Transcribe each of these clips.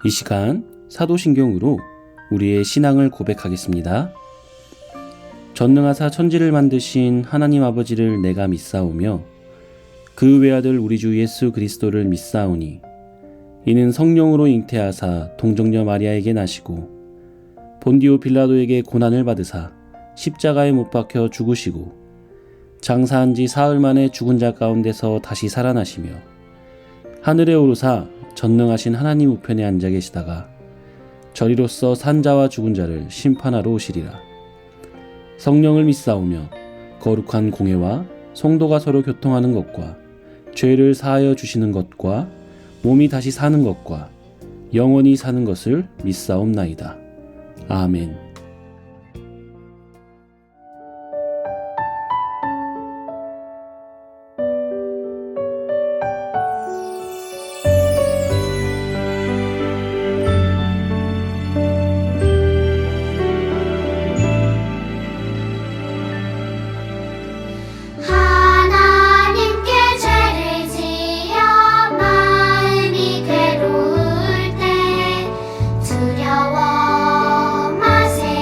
이 시간 사도신경으로 우리의 신앙을 고백하겠습니다. 전능하사 천지를 만드신 하나님 아버지를 내가 믿사오며 그 외아들 우리 주 예수 그리스도를 믿사오니 이는 성령으로 잉태하사 동정녀 마리아에게 나시고 본디오 빌라도에게 고난을 받으사 십자가에 못 박혀 죽으시고 장사한 지 사흘 만에 죽은 자 가운데서 다시 살아나시며 하늘에 오르사 전능하신 하나님 우편에 앉아 계시다가 저리로서 산자와 죽은 자를 심판하러 오시리라. 성령을 믿사오며 거룩한 공회와 성도가 서로 교통하는 것과 죄를 사하여 주시는 것과 몸이 다시 사는 것과 영원히 사는 것을 믿사옵나이다. 아멘. 하나님께 죄를 지어 마음이 괴로울 때 두려워 마세요.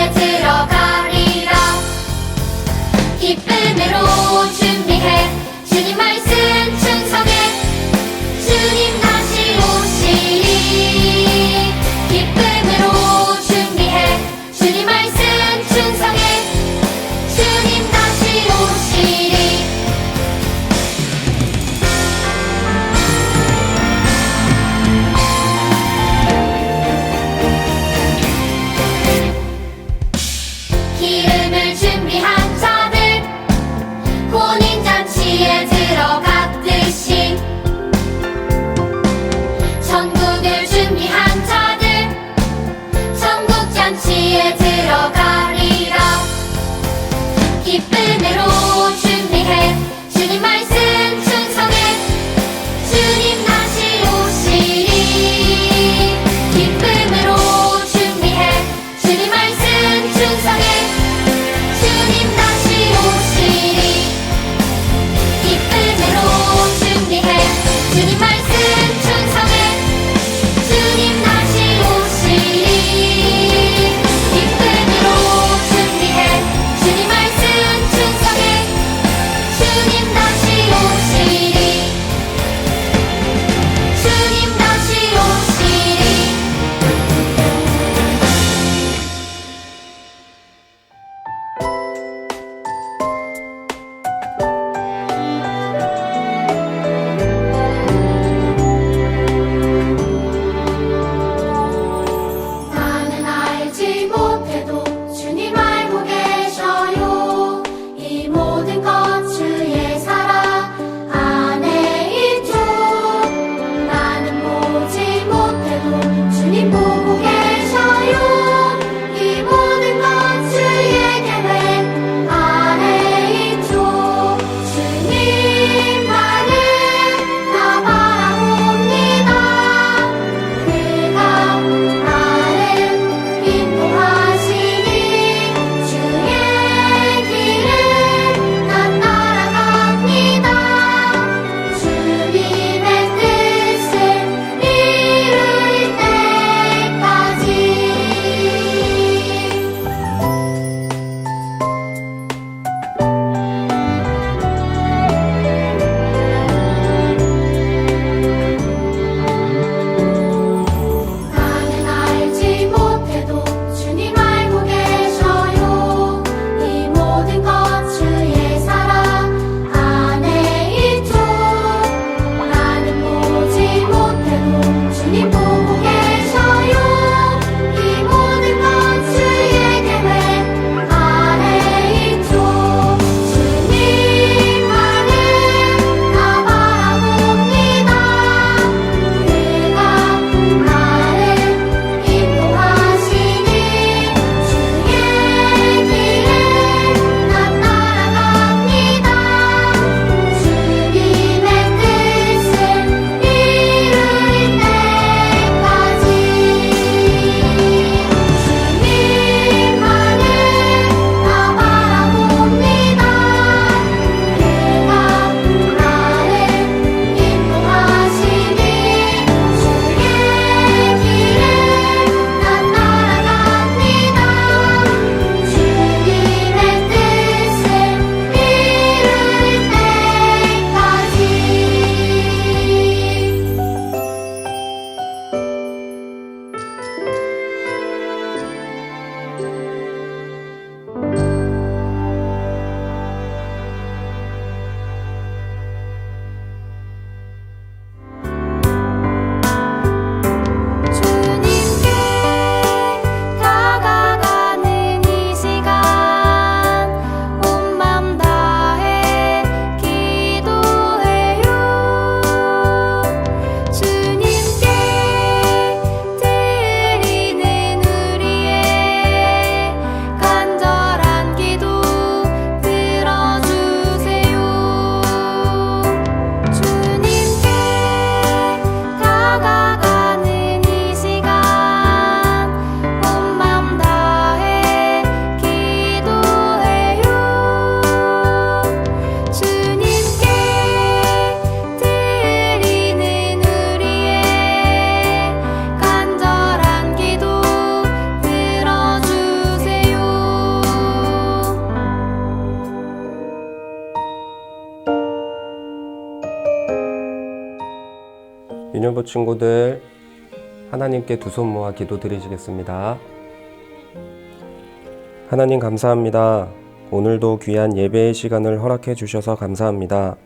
잔치에 들어가리라. 기쁨으로 준비해 주님 말씀 충성해 주님 다시 오시리. 기쁨으로 준비해 주님 말씀 충성해 주님 다시 오시리. 기름을 준비한 자들 혼인잔치에 들어갔듯이 천국을 준비한 자들 천국잔치에 들어가리라. 기쁨으로 준비해 주님 말씀 충성해 주님 다시 오시리. 기쁨으로 준비해 주님 말씀 충성해 유년부 친구들, 하나님께 두 손 모아 기도드리시겠습니다. 하나님 감사합니다. 오늘도 귀한 예배의 시간을 허락해 주셔서 감사합니다.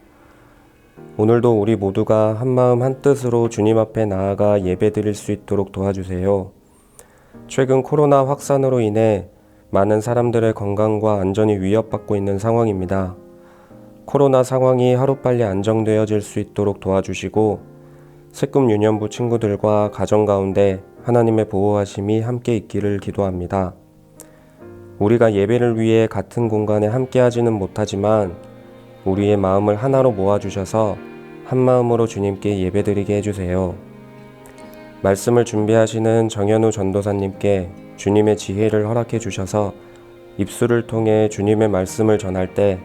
오늘도 우리 모두가 한마음 한뜻으로 주님 앞에 나아가 예배드릴 수 있도록 도와주세요. 최근 코로나 확산으로 인해 많은 사람들의 건강과 안전이 위협받고 있는 상황입니다. 코로나 상황이 하루빨리 안정되어질 수 있도록 도와주시고 세금 유년부 친구들과 가정 가운데 하나님의 보호하심이 함께 있기를 기도합니다. 우리가 예배를 위해 같은 공간에 함께하지는 못하지만 우리의 마음을 하나로 모아주셔서 한 마음으로 주님께 예배드리게 해주세요. 말씀을 준비하시는 정현우 전도사님께 주님의 지혜를 허락해 주셔서 입술을 통해 주님의 말씀을 전할 때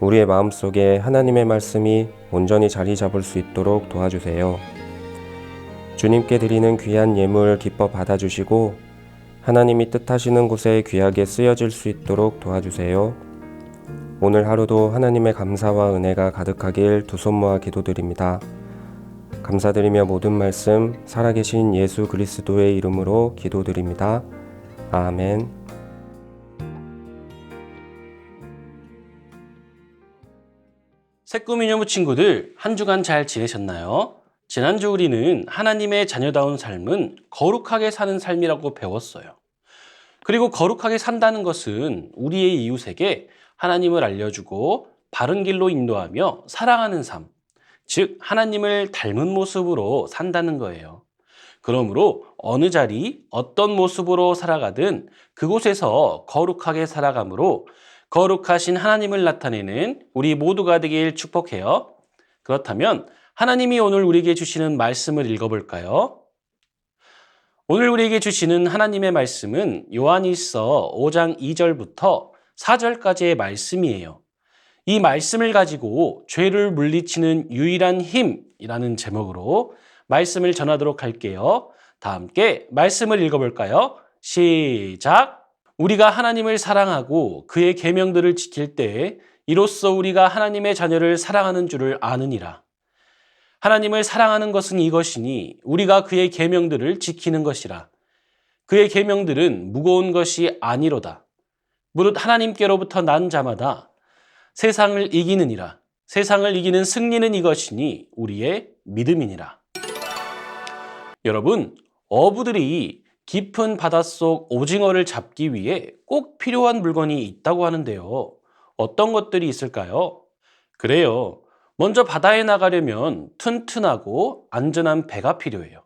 우리의 마음속에 하나님의 말씀이 온전히 자리 잡을 수 있도록 도와주세요. 주님께 드리는 귀한 예물 기뻐 받아주시고 하나님이 뜻하시는 곳에 귀하게 쓰여질 수 있도록 도와주세요. 오늘 하루도 하나님의 감사와 은혜가 가득하길 두 손 모아 기도드립니다. 감사드리며 모든 말씀 살아계신 예수 그리스도의 이름으로 기도드립니다. 아멘. 새꿈 유년부 친구들, 한 주간 잘 지내셨나요? 지난주 우리는 하나님의 자녀다운 삶은 거룩하게 사는 삶이라고 배웠어요. 그리고 거룩하게 산다는 것은 우리의 이웃에게 하나님을 알려주고 바른 길로 인도하며 사랑하는 삶, 즉 하나님을 닮은 모습으로 산다는 거예요. 그러므로 어느 자리, 어떤 모습으로 살아가든 그곳에서 거룩하게 살아가므로 거룩하신 하나님을 나타내는 우리 모두가 되길 축복해요. 그렇다면 하나님이 오늘 우리에게 주시는 말씀을 읽어볼까요? 오늘 우리에게 주시는 하나님의 말씀은 요한일서 5장 2절부터 4절까지의 말씀이에요. 이 말씀을 가지고 죄를 물리치는 유일한 힘이라는 제목으로 말씀을 전하도록 할게요. 다 함께 말씀을 읽어볼까요? 시작! 우리가 하나님을 사랑하고 그의 계명들을 지킬 때 이로써 우리가 하나님의 자녀를 사랑하는 줄을 아느니라. 하나님을 사랑하는 것은 이것이니 우리가 그의 계명들을 지키는 것이라. 그의 계명들은 무거운 것이 아니로다. 무릇 하나님께로부터 난 자마다 세상을 이기느니라. 세상을 이기는 승리는 이것이니 우리의 믿음이니라. 여러분, 어부들이 깊은 바닷속 오징어를 잡기 위해 꼭 필요한 물건이 있다고 하는데요. 어떤 것들이 있을까요? 그래요. 먼저 바다에 나가려면 튼튼하고 안전한 배가 필요해요.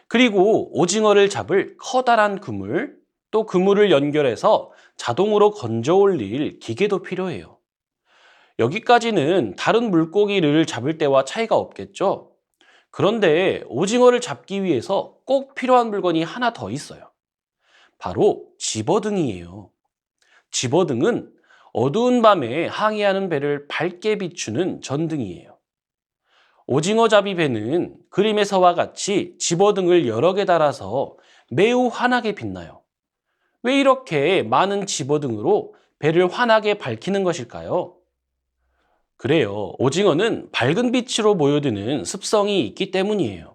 그리고 오징어를 잡을 커다란 그물, 또 그물을 연결해서 자동으로 건져 올릴 기계도 필요해요. 여기까지는 다른 물고기를 잡을 때와 차이가 없겠죠? 그런데 오징어를 잡기 위해서 꼭 필요한 물건이 하나 더 있어요. 바로 집어등이에요. 집어등은 어두운 밤에 항해하는 배를 밝게 비추는 전등이에요. 오징어잡이 배는 그림에서와 같이 집어등을 여러 개 달아서 매우 환하게 빛나요. 왜 이렇게 많은 집어등으로 배를 환하게 밝히는 것일까요? 그래요. 오징어는 밝은 빛으로 모여드는 습성이 있기 때문이에요.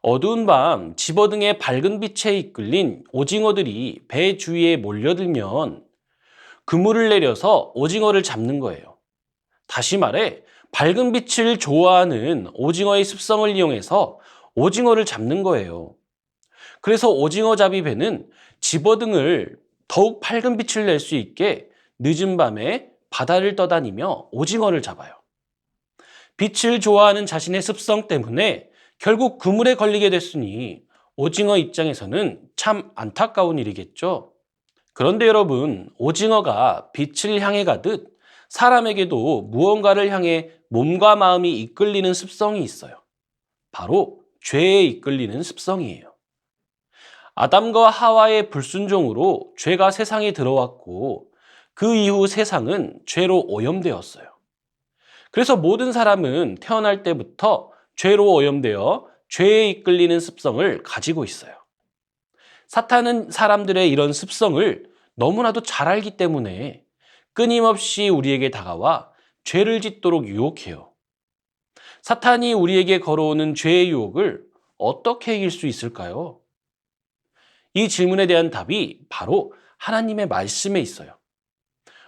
어두운 밤 집어등의 밝은 빛에 이끌린 오징어들이 배 주위에 몰려들면 그물을 내려서 오징어를 잡는 거예요. 다시 말해 밝은 빛을 좋아하는 오징어의 습성을 이용해서 오징어를 잡는 거예요. 그래서 오징어잡이 배는 집어등을 더욱 밝은 빛을 낼 수 있게 늦은 밤에 바다를 떠다니며 오징어를 잡아요. 빛을 좋아하는 자신의 습성 때문에 결국 그물에 걸리게 됐으니 오징어 입장에서는 참 안타까운 일이겠죠. 그런데 여러분, 오징어가 빛을 향해 가듯 사람에게도 무언가를 향해 몸과 마음이 이끌리는 습성이 있어요. 바로 죄에 이끌리는 습성이에요. 아담과 하와의 불순종으로 죄가 세상에 들어왔고 그 이후 세상은 죄로 오염되었어요. 그래서 모든 사람은 태어날 때부터 죄로 오염되어 죄에 이끌리는 습성을 가지고 있어요. 사탄은 사람들의 이런 습성을 너무나도 잘 알기 때문에 끊임없이 우리에게 다가와 죄를 짓도록 유혹해요. 사탄이 우리에게 걸어오는 죄의 유혹을 어떻게 이길 수 있을까요? 이 질문에 대한 답이 바로 하나님의 말씀에 있어요.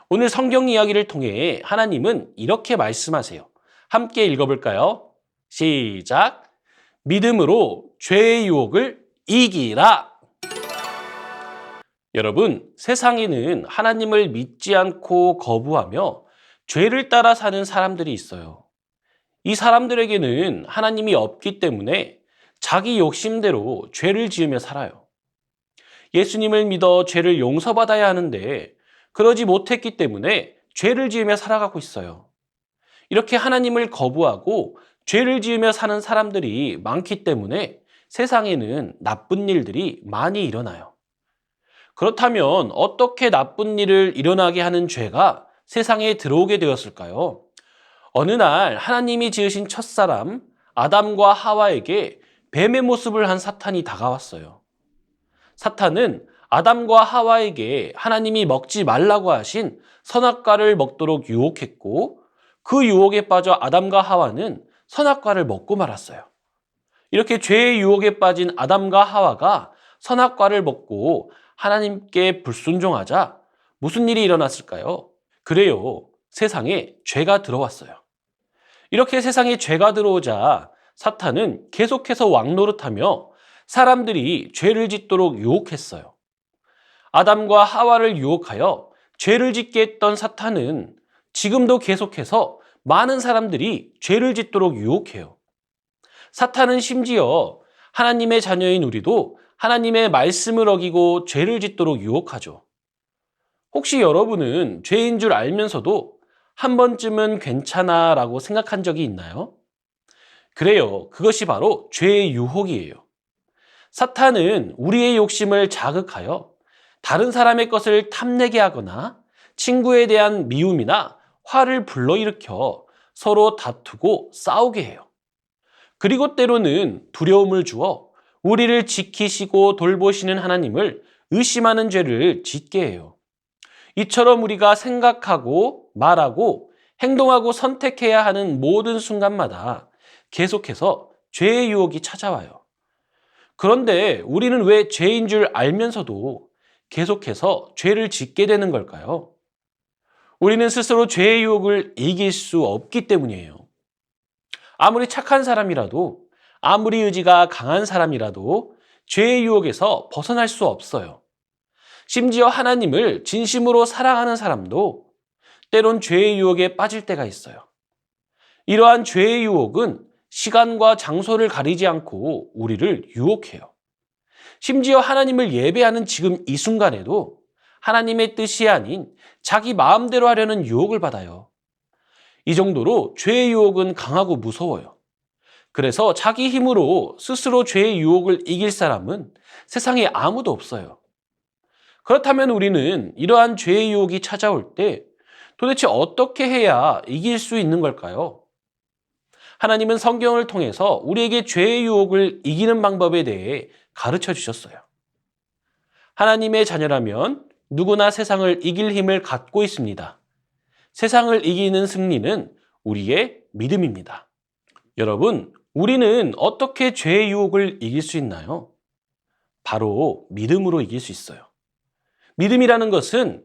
오늘 성경 이야기를 통해 하나님은 이렇게 말씀하세요. 함께 읽어볼까요? 시작! 믿음으로 죄의 유혹을 이기라! 여러분, 세상에는 하나님을 믿지 않고 거부하며 죄를 따라 사는 사람들이 있어요. 이 사람들에게는 하나님이 없기 때문에 자기 욕심대로 죄를 지으며 살아요. 예수님을 믿어 죄를 용서받아야 하는데 그러지 못했기 때문에 죄를 지으며 살아가고 있어요. 이렇게 하나님을 거부하고 죄를 지으며 사는 사람들이 많기 때문에 세상에는 나쁜 일들이 많이 일어나요. 그렇다면 어떻게 나쁜 일을 일어나게 하는 죄가 세상에 들어오게 되었을까요? 어느 날 하나님이 지으신 첫사람 아담과 하와에게 뱀의 모습을 한 사탄이 다가왔어요. 사탄은 아담과 하와에게 하나님이 먹지 말라고 하신 선악과를 먹도록 유혹했고 그 유혹에 빠져 아담과 하와는 선악과를 먹고 말았어요. 이렇게 죄의 유혹에 빠진 아담과 하와가 선악과를 먹고 하나님께 불순종하자 무슨 일이 일어났을까요? 그래요. 세상에 죄가 들어왔어요. 이렇게 세상에 죄가 들어오자 사탄은 계속해서 왕노릇하며 사람들이 죄를 짓도록 유혹했어요. 아담과 하와를 유혹하여 죄를 짓게 했던 사탄은 지금도 계속해서 많은 사람들이 죄를 짓도록 유혹해요. 사탄은 심지어 하나님의 자녀인 우리도 하나님의 말씀을 어기고 죄를 짓도록 유혹하죠. 혹시 여러분은 죄인 줄 알면서도 한 번쯤은 괜찮아 라고 생각한 적이 있나요? 그래요. 그것이 바로 죄의 유혹이에요. 사탄은 우리의 욕심을 자극하여 다른 사람의 것을 탐내게 하거나 친구에 대한 미움이나 화를 불러일으켜 서로 다투고 싸우게 해요. 그리고 때로는 두려움을 주어 우리를 지키시고 돌보시는 하나님을 의심하는 죄를 짓게 해요. 이처럼 우리가 생각하고 말하고 행동하고 선택해야 하는 모든 순간마다 계속해서 죄의 유혹이 찾아와요. 그런데 우리는 왜 죄인 줄 알면서도 계속해서 죄를 짓게 되는 걸까요? 우리는 스스로 죄의 유혹을 이길 수 없기 때문이에요. 아무리 착한 사람이라도, 아무리 의지가 강한 사람이라도 죄의 유혹에서 벗어날 수 없어요. 심지어 하나님을 진심으로 사랑하는 사람도 때론 죄의 유혹에 빠질 때가 있어요. 이러한 죄의 유혹은 시간과 장소를 가리지 않고 우리를 유혹해요. 심지어 하나님을 예배하는 지금 이 순간에도 하나님의 뜻이 아닌 자기 마음대로 하려는 유혹을 받아요. 이 정도로 죄의 유혹은 강하고 무서워요. 그래서 자기 힘으로 스스로 죄의 유혹을 이길 사람은 세상에 아무도 없어요. 그렇다면 우리는 이러한 죄의 유혹이 찾아올 때 도대체 어떻게 해야 이길 수 있는 걸까요? 하나님은 성경을 통해서 우리에게 죄의 유혹을 이기는 방법에 대해 가르쳐 주셨어요. 하나님의 자녀라면 누구나 세상을 이길 힘을 갖고 있습니다. 세상을 이기는 승리는 우리의 믿음입니다. 여러분, 우리는 어떻게 죄의 유혹을 이길 수 있나요? 바로 믿음으로 이길 수 있어요. 믿음이라는 것은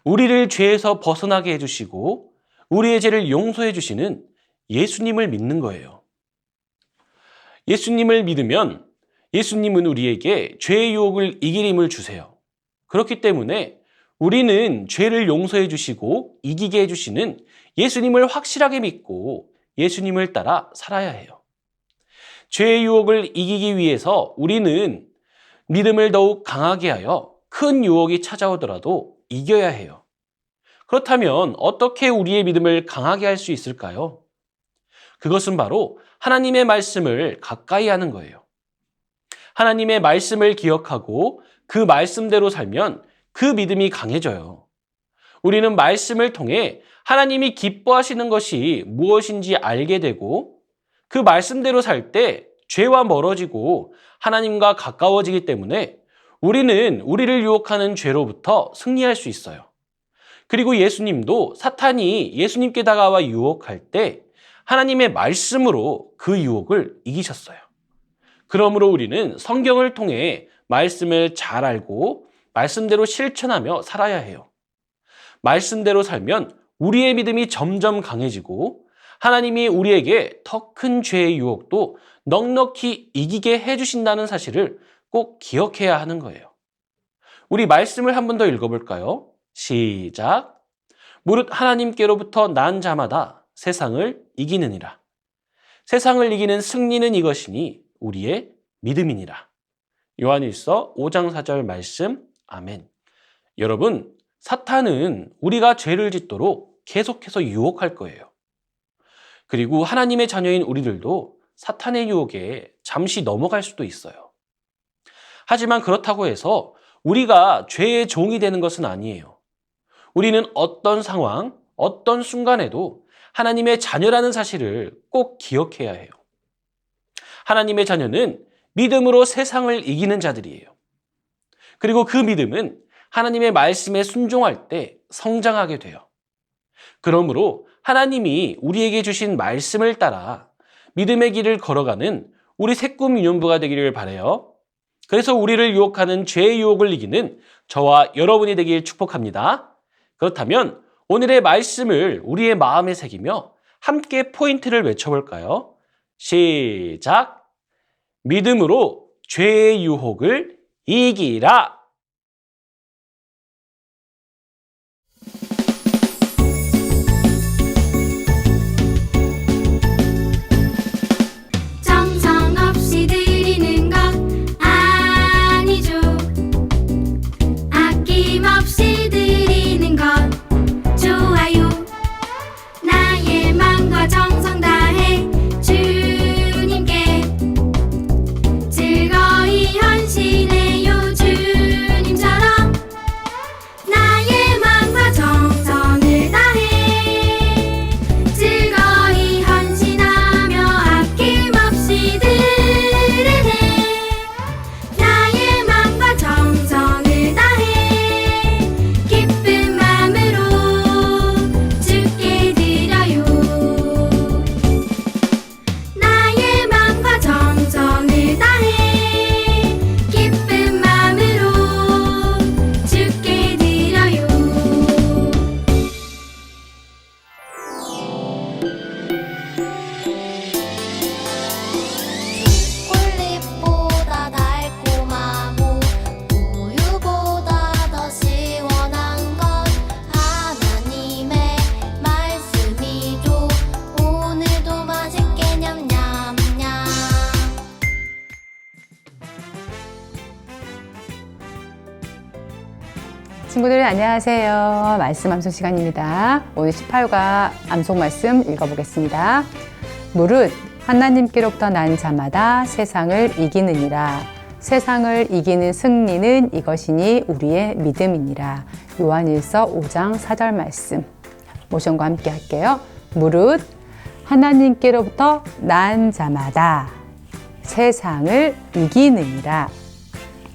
우리를 죄에서 벗어나게 해주시고 우리의 죄를 용서해 주시는 예수님을 믿는 거예요. 예수님을 믿으면 예수님은 우리에게 죄의 유혹을 이길 힘을 주세요. 그렇기 때문에 우리는 죄를 용서해 주시고 이기게 해주시는 예수님을 확실하게 믿고 예수님을 따라 살아야 해요. 죄의 유혹을 이기기 위해서 우리는 믿음을 더욱 강하게 하여 큰 유혹이 찾아오더라도 이겨야 해요. 그렇다면 어떻게 우리의 믿음을 강하게 할 수 있을까요? 그것은 바로 하나님의 말씀을 가까이 하는 거예요. 하나님의 말씀을 기억하고 그 말씀대로 살면 그 믿음이 강해져요. 우리는 말씀을 통해 하나님이 기뻐하시는 것이 무엇인지 알게 되고 그 말씀대로 살 때 죄와 멀어지고 하나님과 가까워지기 때문에 우리는 우리를 유혹하는 죄로부터 승리할 수 있어요. 그리고 예수님도 사탄이 예수님께 다가와 유혹할 때 하나님의 말씀으로 그 유혹을 이기셨어요. 그러므로 우리는 성경을 통해 말씀을 잘 알고 말씀대로 실천하며 살아야 해요. 말씀대로 살면 우리의 믿음이 점점 강해지고 하나님이 우리에게 더 큰 죄의 유혹도 넉넉히 이기게 해주신다는 사실을 꼭 기억해야 하는 거예요. 우리 말씀을 한 번 더 읽어볼까요? 시작. 무릇 하나님께로부터 난 자마다 세상을 이기느니라. 세상을 이기는 승리는 이것이니 우리의 믿음이니라. 요한일서 5장 4절 말씀. 아멘. 여러분, 사탄은 우리가 죄를 짓도록 계속해서 유혹할 거예요. 그리고 하나님의 자녀인 우리들도 사탄의 유혹에 잠시 넘어갈 수도 있어요. 하지만 그렇다고 해서 우리가 죄의 종이 되는 것은 아니에요. 우리는 어떤 상황, 어떤 순간에도 하나님의 자녀라는 사실을 꼭 기억해야 해요. 하나님의 자녀는 믿음으로 세상을 이기는 자들이에요. 그리고 그 믿음은 하나님의 말씀에 순종할 때 성장하게 돼요. 그러므로 하나님이 우리에게 주신 말씀을 따라 믿음의 길을 걸어가는 우리 새꿈 유년부가 되기를 바라요. 그래서 우리를 유혹하는 죄의 유혹을 이기는 저와 여러분이 되길 축복합니다. 그렇다면 오늘의 말씀을 우리의 마음에 새기며 함께 포인트를 외쳐볼까요? 시작! 믿음으로 죄의 유혹을 이기라! 정성 없이 드리는 것 아니죠. 아낌없이 드리는 것 좋아요. 나의 마음과 정성 다해 주님께 즐거이 헌신해요. 주님처럼 나의 마음과 정성을 다해 즐거이 헌신하며 아낌없이 드리네. 나의 마음과 정성을 다해 기쁜 마음으로 주께 드려요. 나의 마음과 정성을 다해 기쁜 마음으로 주께 드려요. 꿀잎보다 달콤하고 우유보다 더 시원한 건 하나님의 말씀이죠. 오늘도 맛있게 냠냠냠. 친구들 안녕하세요. 말씀 암송 시간입니다. 오늘 18과 암송 말씀 읽어보겠습니다. 무릇 하나님께로부터 난 자마다 세상을 이기느니라. 세상을 이기는 승리는 이것이니 우리의 믿음이니라. 요한일서 5장 4절 말씀 모션과 함께 할게요. 무릇 하나님께로부터 난 자마다 세상을 이기느니라.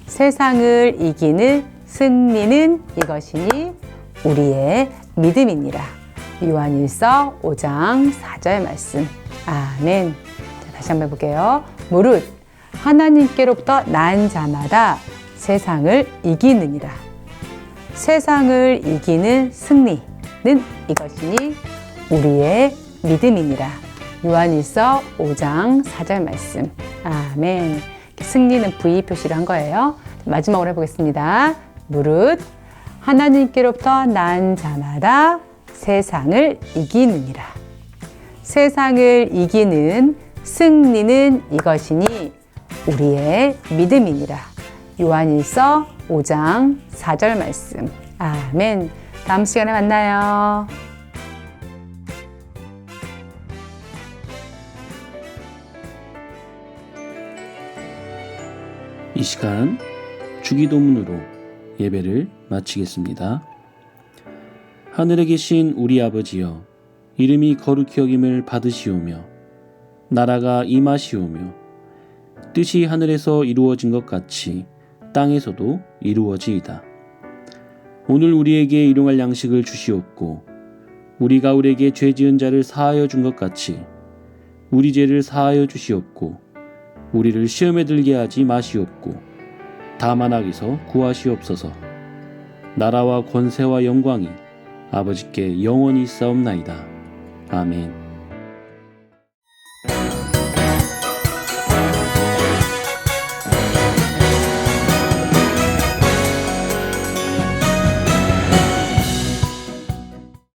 세상을 이기는 승리는 이것이니 우리의 믿음이니라. 요한일서 5장 4절 말씀. 아멘. 자, 다시 한번 해볼게요. 무릇 하나님께로부터 난 자마다 세상을 이기느니라. 세상을 이기는 승리는 이것이니 우리의 믿음이니라. 요한일서 5장 4절 말씀. 아멘. 승리는 V 표시를 한 거예요. 마지막으로 해보겠습니다. 무릇 하나님께로부터 난 자마다 세상을 이기느니라. 세상을 이기는 승리는 이것이니 우리의 믿음이니라. 요한일서 5장 4절 말씀. 아멘. 다음 시간에 만나요. 이 시간 주기도문으로 예배를 마치겠습니다. 하늘에 계신 우리 아버지여, 이름이 거룩히 여김을 받으시오며 나라가 임하시오며 뜻이 하늘에서 이루어진 것 같이 땅에서도 이루어지이다. 오늘 우리에게 일용할 양식을 주시옵고 우리가 우리에게 죄 지은 자를 사하여 준 것 같이 우리 죄를 사하여 주시옵고 우리를 시험에 들게 하지 마시옵고 다만 악에서 구하시옵소서. 나라와 권세와 영광이 아버지께 영원히 있사옵나이다. 아멘.